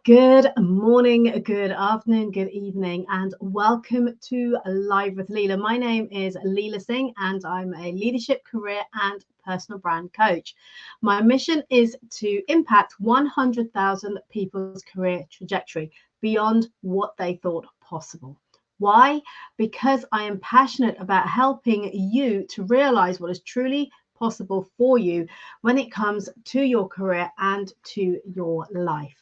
Good morning, good afternoon, good evening, and welcome to Live with Leila. My name is Leila Singh, and I'm a leadership, career, and personal brand coach. My mission is to impact 100,000 people's career trajectory beyond what they thought possible. Why? Because I am passionate about helping you to realize what is truly possible for you when it comes to your career and to your life.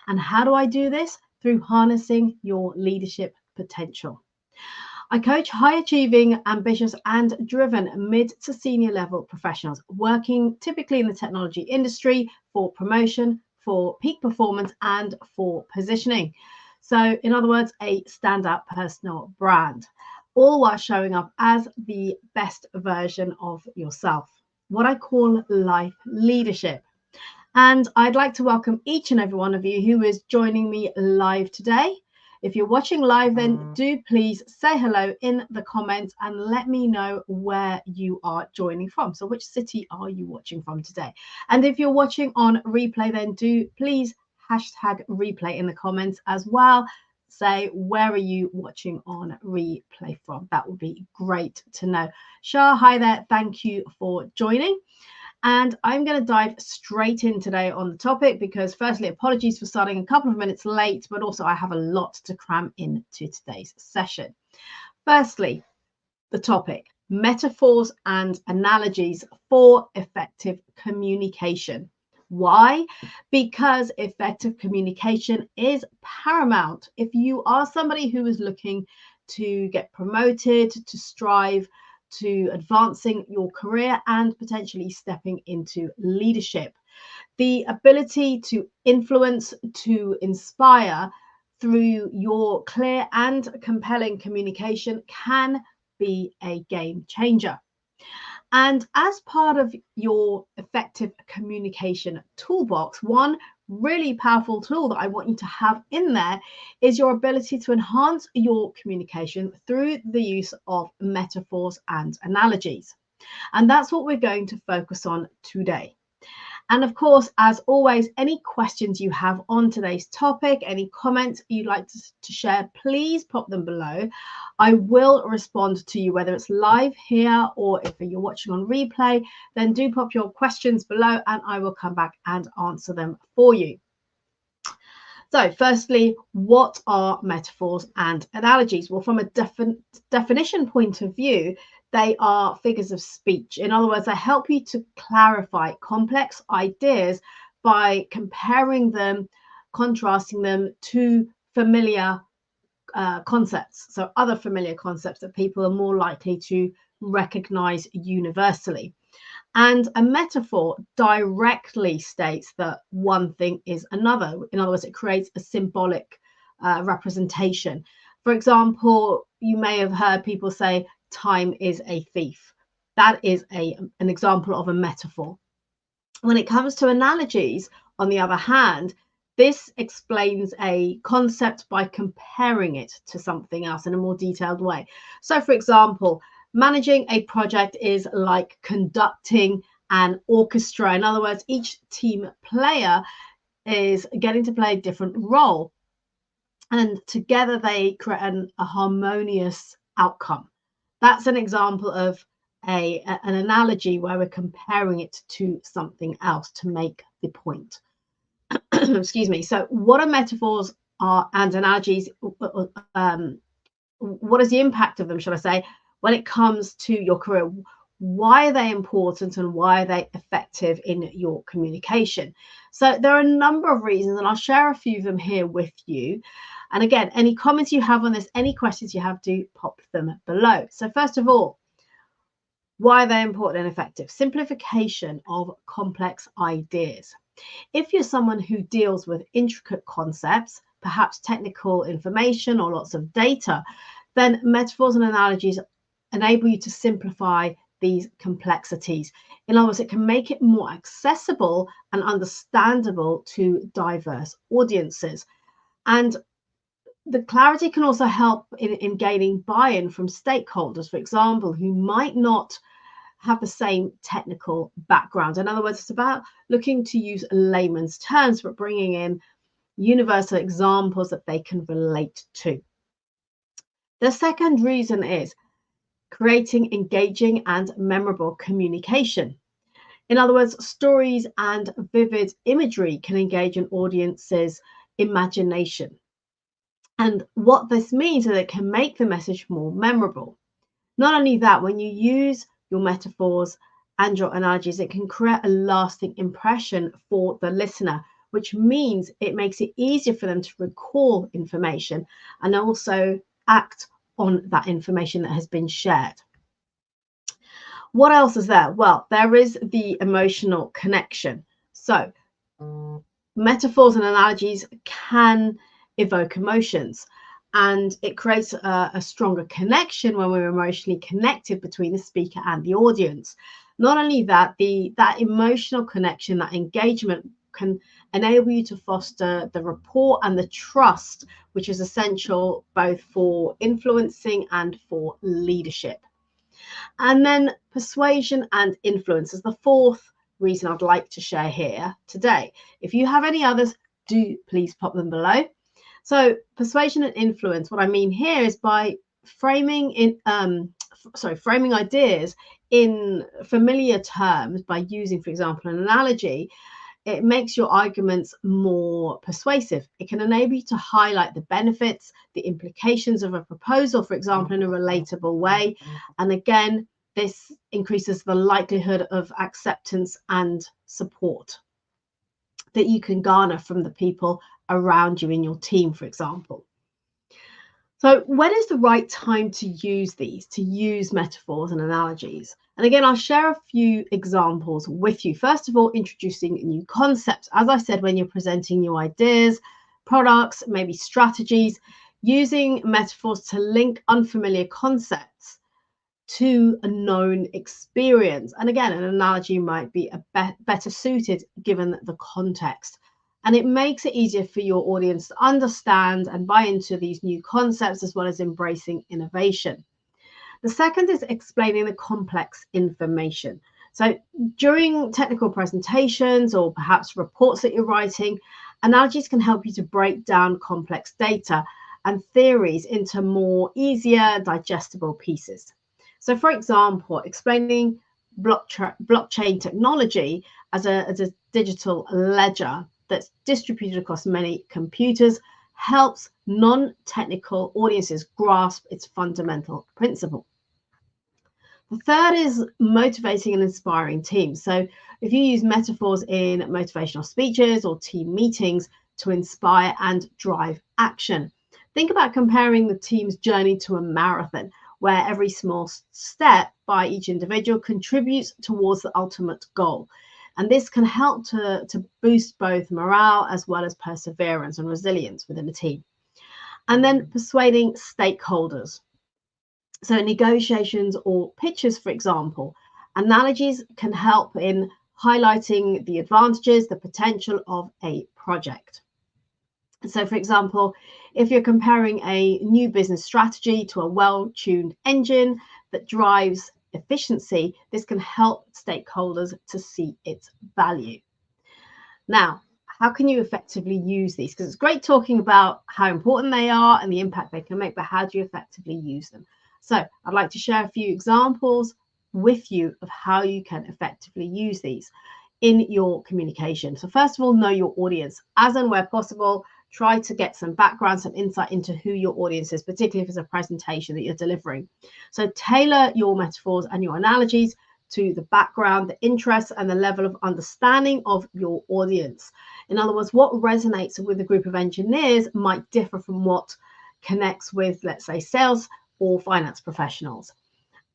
And how do I do this? Through harnessing your leadership potential. I coach high achieving, ambitious, and driven mid to senior level professionals working typically in the technology industry for promotion, for peak performance, and for positioning. So, in other words, a standout personal brand, all while showing up as the best version of yourself. What I call life leadership. And I'd like to welcome each and every one of you who is joining me live today. If you're watching live, then do please say hello in the comments and let me know where you are joining from. So which city are you watching from today? And if you're watching on replay, then do please hashtag replay in the comments as well. Say, where are you watching on replay from? That would be great to know. Shah, hi there. Thank you for joining. And I'm going to dive straight in today on the topic because, firstly, apologies for starting a couple of minutes late, but also I have a lot to cram into today's session. Firstly, the topic, metaphors and analogies for effective communication. Why? Because effective communication is paramount. If you are somebody who is looking to get promoted, to strive, to advancing your career and potentially stepping into leadership. The ability to influence, to inspire through your clear and compelling communication can be a game changer. And as part of your effective communication toolbox, one really powerful tool that I want you to have in there is your ability to enhance your communication through the use of metaphors and analogies. And that's what we're going to focus on today. And of course, as always, any questions you have on today's topic, any comments you'd like to share, please pop them below. I will respond to you, whether it's live here or if you're watching on replay, then do pop your questions below and I will come back and answer them for you. So firstly, what are metaphors and analogies? Well, from a definition point of view, they are figures of speech. In other words, they help you to clarify complex ideas by comparing them, contrasting them to familiar concepts. So other familiar concepts that people are more likely to recognize universally. And a metaphor directly states that one thing is another. In other words, it creates a symbolic representation. For example, you may have heard people say, time is a thief. That is an example of a metaphor. When it comes to analogies, on the other hand, this explains a concept by comparing it to something else in a more detailed way. So, for example, managing a project is like conducting an orchestra. In other words, each team player is getting to play a different role, and together they create a harmonious outcome. That's an example of an analogy where we're comparing it to something else to make the point. Excuse me. So what are metaphors and analogies? What is the impact of them, should I say, when it comes to your career? Why are they important and why are they effective in your communication? So there are a number of reasons, and I'll share a few of them here with you. And again, any comments you have on this, any questions you have, do pop them below. So first of all, why are they important and effective? Simplification of complex ideas. If you're someone who deals with intricate concepts, perhaps technical information or lots of data, then metaphors and analogies enable you to simplify these complexities. In other words, it can make it more accessible and understandable to diverse audiences. And the clarity can also help in gaining buy-in from stakeholders, for example, who might not have the same technical background. In other words, it's about looking to use layman's terms, but bringing in universal examples that they can relate to. The second reason is creating engaging and memorable communication. In other words, stories and vivid imagery can engage an audience's imagination. And what this means is it can make the message more memorable. Not only that, when you use your metaphors and your analogies, it can create a lasting impression for the listener, which means it makes it easier for them to recall information and also act on that information that has been shared. What else is there? Well, there is the emotional connection. So, metaphors and analogies can evoke emotions, and it creates a stronger connection when we're emotionally connected between the speaker and the audience. Not only that, that emotional connection, that engagement can enable you to foster the rapport and the trust, which is essential both for influencing and for leadership. And then persuasion and influence is the fourth reason I'd like to share here today. If you have any others, do please pop them below. So persuasion and influence, what I mean here is by framing ideas in familiar terms by using, for example, an analogy. It makes your arguments more persuasive. It can enable you to highlight the benefits, the implications of a proposal, for example, in a relatable way. And again, this increases the likelihood of acceptance and support that you can garner from the people around you in your team, for example. So when is the right time to use metaphors and analogies? And again, I'll share a few examples with you. First of all, introducing new concepts. As I said, when you're presenting new ideas, products, maybe strategies, using metaphors to link unfamiliar concepts to a known experience. And again, an analogy might be better suited given the context. And it makes it easier for your audience to understand and buy into these new concepts, as well as embracing innovation. The second is explaining the complex information. So during technical presentations or perhaps reports that you're writing, analogies can help you to break down complex data and theories into more easier, digestible pieces. So for example, explaining blockchain technology as a digital ledger that's distributed across many computers helps non-technical audiences grasp its fundamental principle. The third is motivating and inspiring teams. So if you use metaphors in motivational speeches or team meetings to inspire and drive action, think about comparing the team's journey to a marathon, where every small step by each individual contributes towards the ultimate goal. And this can help to boost both morale as well as perseverance and resilience within a team. And then persuading stakeholders. So negotiations or pitches, for example, analogies can help in highlighting the advantages, the potential of a project. So for example, if you're comparing a new business strategy to a well-tuned engine that drives efficiency, this can help stakeholders to see its value. Now, how can you effectively use these? Because it's great talking about how important they are and the impact they can make, but how do you effectively use them? So I'd like to share a few examples with you of how you can effectively use these in your communication. So first of all, know your audience. As and where possible, try to get some background, some insight into who your audience is, particularly if it's a presentation that you're delivering. So tailor your metaphors and your analogies to the background, the interests, and the level of understanding of your audience. In other words, what resonates with a group of engineers might differ from what connects with, let's say, sales or finance professionals.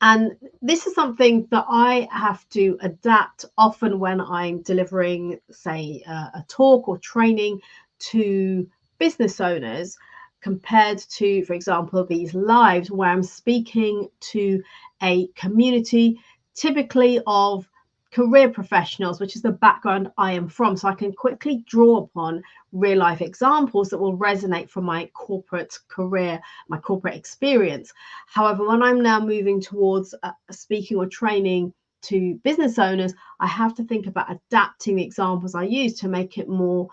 And this is something that I have to adapt often when I'm delivering, say, a talk or training to business owners, compared to, for example, these lives where I'm speaking to a community typically of career professionals, which is the background I am from. So I can quickly draw upon real life examples that will resonate from my corporate career, my corporate experience. However, when I'm now moving towards speaking or training to business owners, I have to think about adapting the examples I use to make it more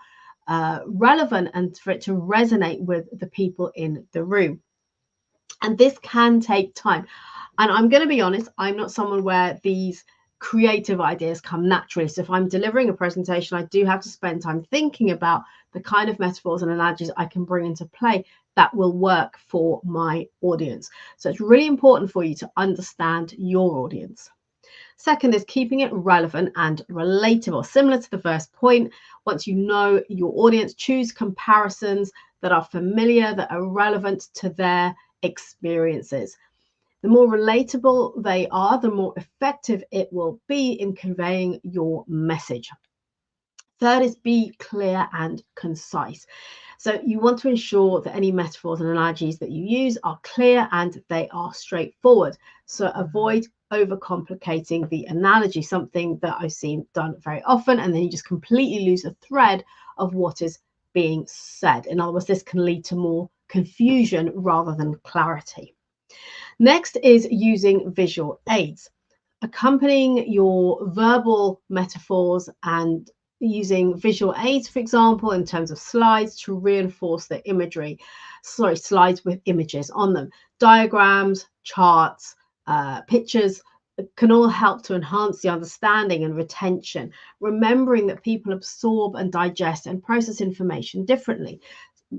relevant and for it to resonate with the people in the room. And this can take time. And I'm going to be honest, I'm not someone where these creative ideas come naturally. So if I'm delivering a presentation, I do have to spend time thinking about the kind of metaphors and analogies I can bring into play that will work for my audience. So it's really important for you to understand your audience. Second is keeping it relevant and relatable. Similar to the first point, once you know your audience, choose comparisons that are familiar, that are relevant to their experiences. The more relatable they are, the more effective it will be in conveying your message. Third is be clear and concise. So you want to ensure that any metaphors and analogies that you use are clear and they are straightforward. So avoid overcomplicating the analogy, something that I've seen done very often, and then you just completely lose the thread of what is being said. In other words, this can lead to more confusion rather than clarity. Next is using visual aids. Accompanying your verbal metaphors and using visual aids, for example, in terms of slides to reinforce the imagery. Slides with images on them. Diagrams, charts, pictures can all help to enhance the understanding and retention, remembering that people absorb and digest and process information differently.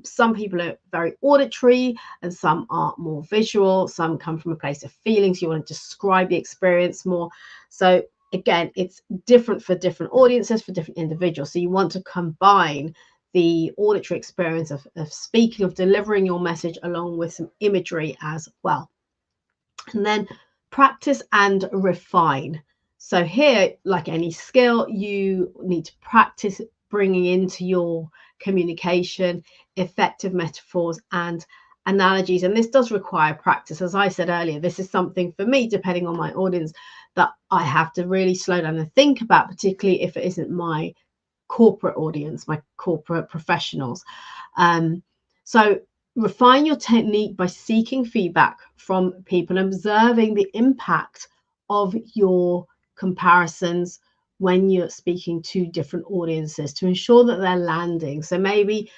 Some people are very auditory and some are more visual. Some come from a place of feelings. You want to describe the experience more. So again, it's different for different audiences, for different individuals. So you want to combine the auditory experience of speaking, of delivering your message, along with some imagery as well. And then practice and refine. So here, like any skill, you need to practice bringing into your communication effective metaphors and analogies. And this does require practice. As I said earlier, this is something for me, depending on my audience, that I have to really slow down and think about, particularly if it isn't my corporate audience, my corporate professionals. So refine your technique by seeking feedback from people, observing the impact of your comparisons when you're speaking to different audiences to ensure that they're landing. So maybe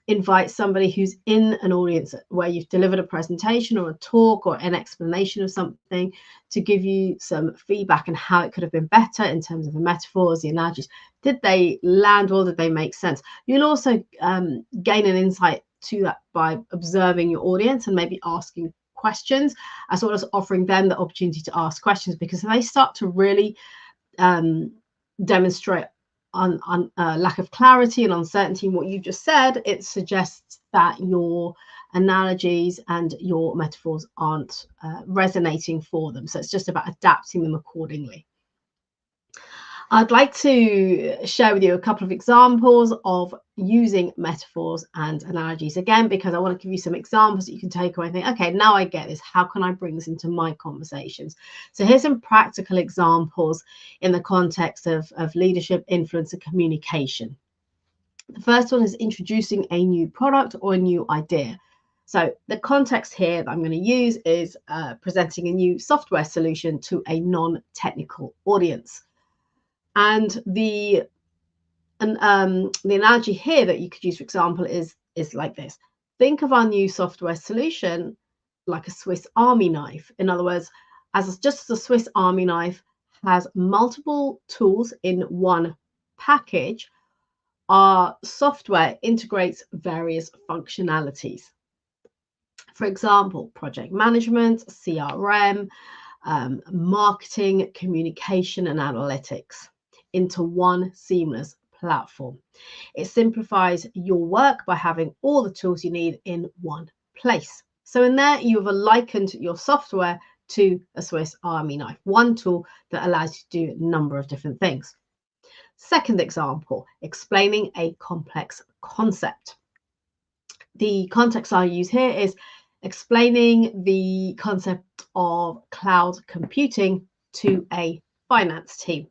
invite somebody who's in an audience where you've delivered a presentation or a talk or an explanation of something to give you some feedback on how it could have been better in terms of the metaphors, the analogies. Did they land well? Did they make sense? You'll also gain an insight to that by observing your audience and maybe asking questions, as well as offering them the opportunity to ask questions, because if they start to really demonstrate on lack of clarity and uncertainty in what you just said, it suggests that your analogies and your metaphors aren't resonating for them. So it's just about adapting them accordingly. I'd like to share with you a couple of examples of using metaphors and analogies, again, because I want to give you some examples that you can take away and think, okay, now I get this. How can I bring this into my conversations? So here's some practical examples in the context of leadership, influence, and communication. The first one is introducing a new product or a new idea. So the context here that I'm going to use is presenting a new software solution to a non-technical audience. And the analogy here that you could use, for example, is like this. Think of our new software solution like a Swiss Army knife. In other words, just as a Swiss Army knife has multiple tools in one package, our software integrates various functionalities. For example, project management, CRM, marketing, communication, and analytics into one seamless platform. It simplifies your work by having all the tools you need in one place. So in there, you have likened your software to a Swiss Army knife, one tool that allows you to do a number of different things. Second example, explaining a complex concept. The context I use here is explaining the concept of cloud computing to a finance team.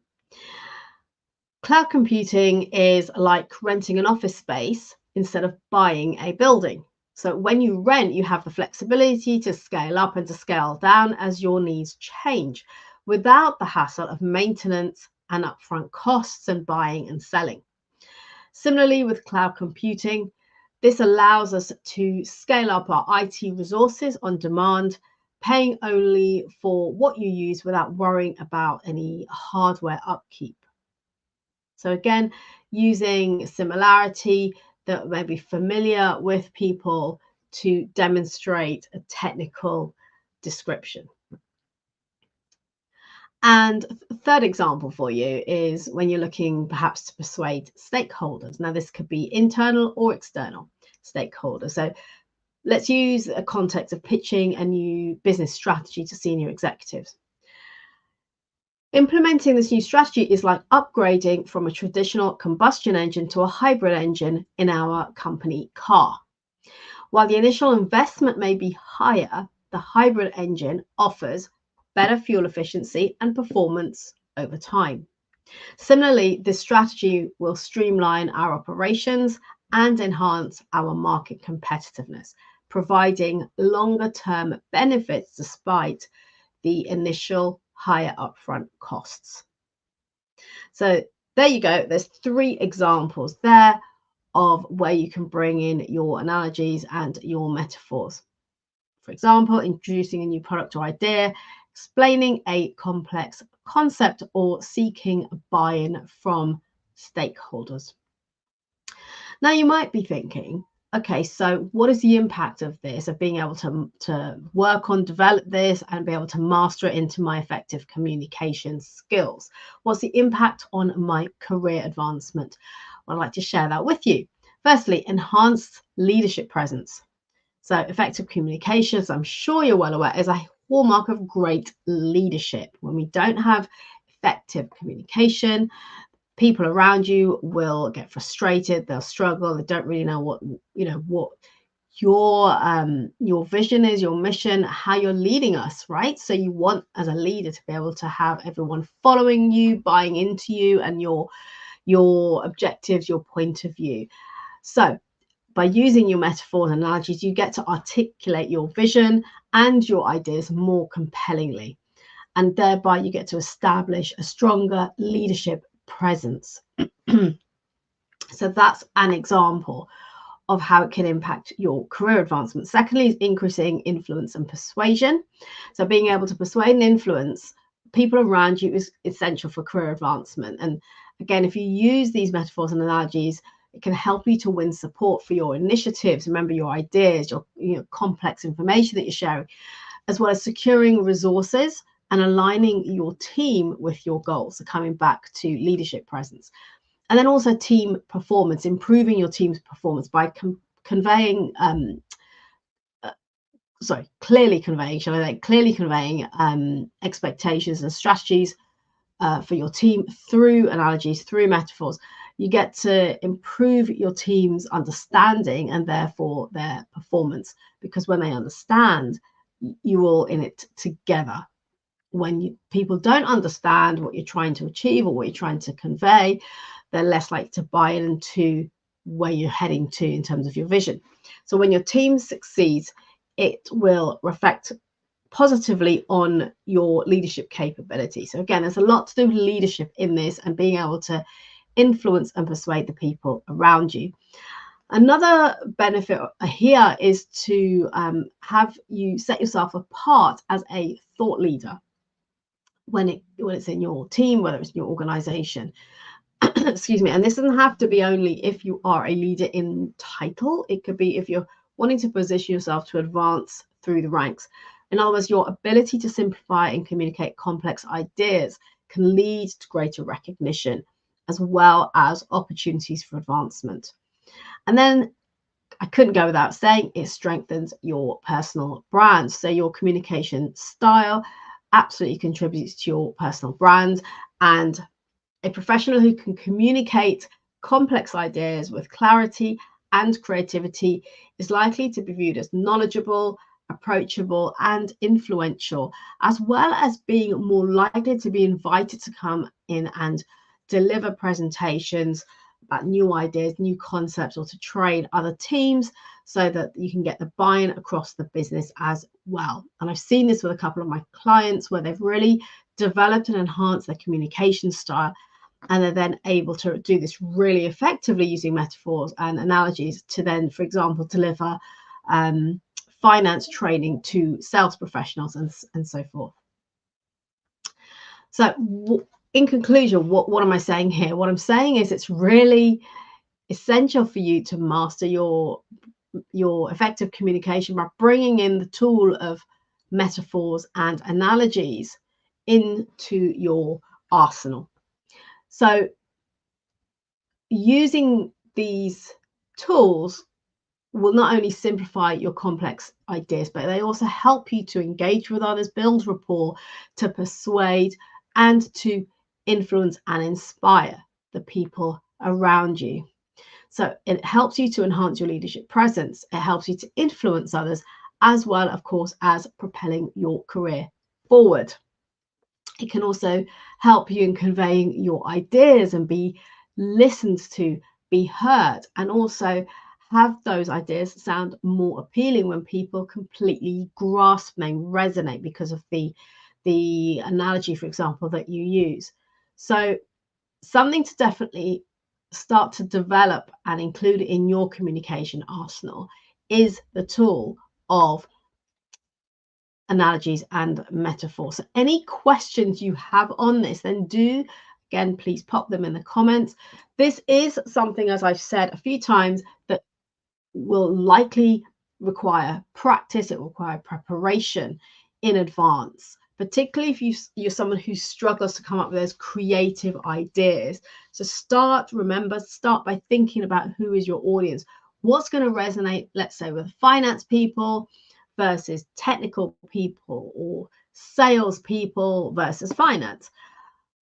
Cloud computing is like renting an office space instead of buying a building. So when you rent, you have the flexibility to scale up and to scale down as your needs change, without the hassle of maintenance and upfront costs and buying and selling. Similarly, with cloud computing, this allows us to scale up our IT resources on demand, paying only for what you use without worrying about any hardware upkeep. So again, using similarity that may be familiar with people to demonstrate a technical description. And third example for you is when you're looking perhaps to persuade stakeholders. Now, this could be internal or external stakeholders. So let's use a context of pitching a new business strategy to senior executives. Implementing this new strategy is like upgrading from a traditional combustion engine to a hybrid engine in our company car. While the initial investment may be higher, the hybrid engine offers better fuel efficiency and performance over time. Similarly, this strategy will streamline our operations and enhance our market competitiveness, providing longer-term benefits despite the initial higher upfront costs. So there you go. There's 3 examples there of where you can bring in your analogies and your metaphors. For example, introducing a new product or idea, explaining a complex concept, or seeking buy-in from stakeholders. Now, you might be thinking, okay, so what is the impact of this, of being able to work on, develop this, and be able to master it into my effective communication skills? What's the impact on my career advancement? Well, I'd like to share that with you. Firstly, enhanced leadership presence. So effective communication, as I'm sure you're well aware, is a hallmark of great leadership. When we don't have effective communication, people around you will get frustrated, they'll struggle, they don't really know what your vision is, your mission, how you're leading us, right? So you want, as a leader, to be able to have everyone following you, buying into you and your objectives, your point of view. So by using your metaphors and analogies, you get to articulate your vision and your ideas more compellingly. And thereby you get to establish a stronger leadership presence. So that's an example of how it can impact your career advancement. Secondly, is increasing influence and persuasion. So being able to persuade and influence people around you is essential for career advancement. And again, if you use these metaphors and analogies, it can help you to win support for your initiatives. Remember, your ideas, your complex information that you're sharing, as well as securing resources and aligning your team with your goals. So coming back to leadership presence. And then also team performance, improving your team's performance by clearly conveying expectations and strategies for your team through analogies, through metaphors. You get to improve your team's understanding and therefore their performance, because when they understand, you're all in it together. When people don't understand what you're trying to achieve or what you're trying to convey, they're less likely to buy into where you're heading to in terms of your vision. So when your team succeeds, it will reflect positively on your leadership capability. So again, there's a lot to do with leadership in this and being able to influence and persuade the people around you. Another benefit here is to have you set yourself apart as a thought leader when it's in your team, whether it's in your organization. Excuse me. And this doesn't have to be only if you are a leader in title. It could be if you're wanting to position yourself to advance through the ranks. In other words, your ability to simplify and communicate complex ideas can lead to greater recognition, as well as opportunities for advancement. And then I couldn't go without saying it strengthens your personal brand. So your communication style absolutely contributes to your personal brand, and a professional who can communicate complex ideas with clarity and creativity is likely to be viewed as knowledgeable, approachable, and influential, as well as being more likely to be invited to come in and deliver presentations about new ideas, new concepts, or to train other teams so that you can get the buy-in across the business as well. And I've seen this with a couple of my clients where they've really developed and enhanced their communication style, and they're then able to do this really effectively using metaphors and analogies to then, for example, deliver finance training to sales professionals and so forth. So in conclusion, what am I saying here? What I'm saying is it's really essential for you to master your effective communication by bringing in the tool of metaphors and analogies into your arsenal. So using these tools will not only simplify your complex ideas, but they also help you to engage with others, build rapport, to persuade, and to influence and inspire the people around you. So it helps you to enhance your leadership presence. It helps you to influence others, as well, of course, as propelling your career forward. It can also help you in conveying your ideas and be listened to, be heard, and also have those ideas sound more appealing when people completely grasp them, resonate because of the analogy, for example, that you use. So something to definitely start to develop and include in your communication arsenal is the tool of analogies and metaphors. So any questions you have on this, then do, again, please pop them in the comments. This is something, as I've said a few times, that will likely require practice. It will require preparation in advance, particularly if you're someone who struggles to come up with those creative ideas. So start by thinking about who is your audience. What's going to resonate, let's say, with finance people versus technical people, or sales people versus finance,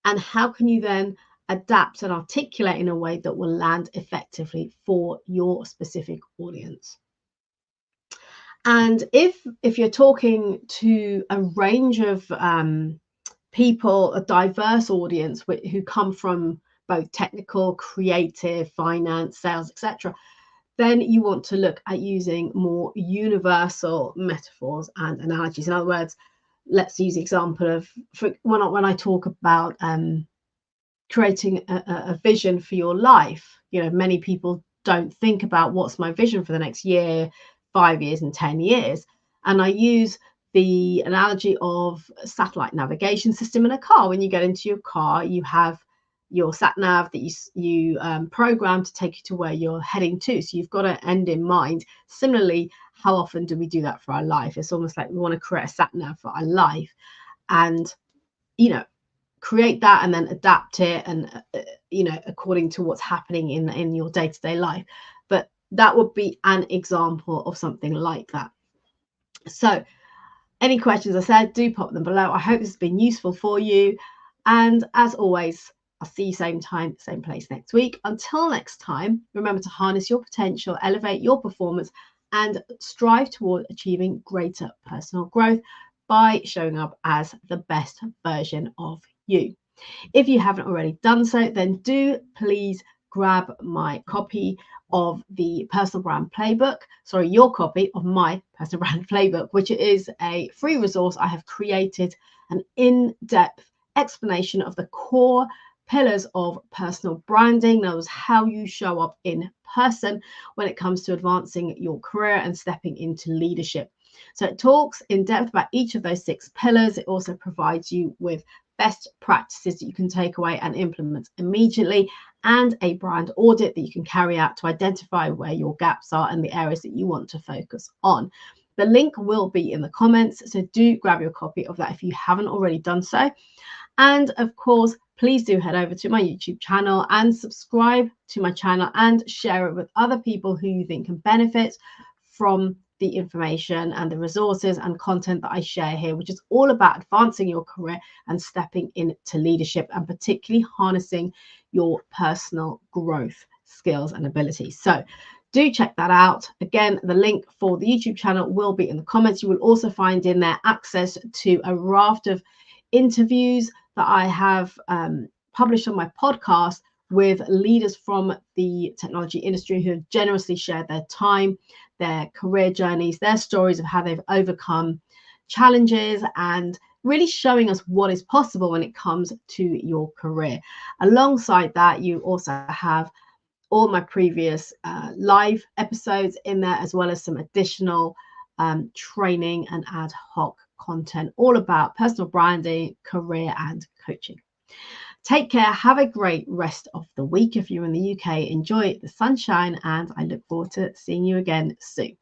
and how can you then adapt and articulate in a way that will land effectively for your specific audience. And if you're talking to a range of people, a diverse audience who come from both technical, creative, finance, sales, etc., then you want to look at using more universal metaphors and analogies. In other words, let's use the example of when I talk about creating a vision for your life. Many people don't think about what's my vision for the next year, 5 years, and 10 years. And I use the analogy of a satellite navigation system in a car. When you get into your car, you have your sat nav that you program to take you to where you're heading to. So you've got an end in mind. Similarly, how often do we do that for our life? It's almost like we want to create a sat nav for our life, and create that and then adapt it, and according to what's happening in your day-to-day life. But that would be an example of something like that. So any questions, I said, do pop them below. I hope this has been useful for you, and as always, I'll see you same time, same place next week. Until next time, remember to harness your potential, elevate your performance, and strive toward achieving greater personal growth by showing up as the best version of you. If you haven't already done so, then do please grab my copy of the Personal Brand Playbook. Sorry, your copy of my Personal Brand Playbook, which is a free resource. I have created an in-depth explanation of the core pillars of personal branding. Knows how you show up in person when it comes to advancing your career and stepping into leadership. So it talks in depth about each of those 6 pillars. It also provides you with best practices that you can take away and implement immediately, and a brand audit that you can carry out to identify where your gaps are and the areas that you want to focus on. The link will be in the comments, so do grab your copy of that if you haven't already done so. And of course, please do head over to my YouTube channel and subscribe to my channel and share it with other people who you think can benefit from the information and the resources and content that I share here, which is all about advancing your career and stepping into leadership, and particularly harnessing your personal growth skills and abilities. So do check that out. Again, the link for the YouTube channel will be in the comments. You will also find in there access to a raft of interviews that I have published on my podcast with leaders from the technology industry who have generously shared their time, their career journeys, their stories of how they've overcome challenges and really showing us what is possible when it comes to your career. Alongside that, you also have all my previous live episodes in there, as well as some additional training and ad hoc content, all about personal branding, career, and coaching. Take care. Have a great rest of the week. If you're in the UK, enjoy the sunshine, and I look forward to seeing you again soon.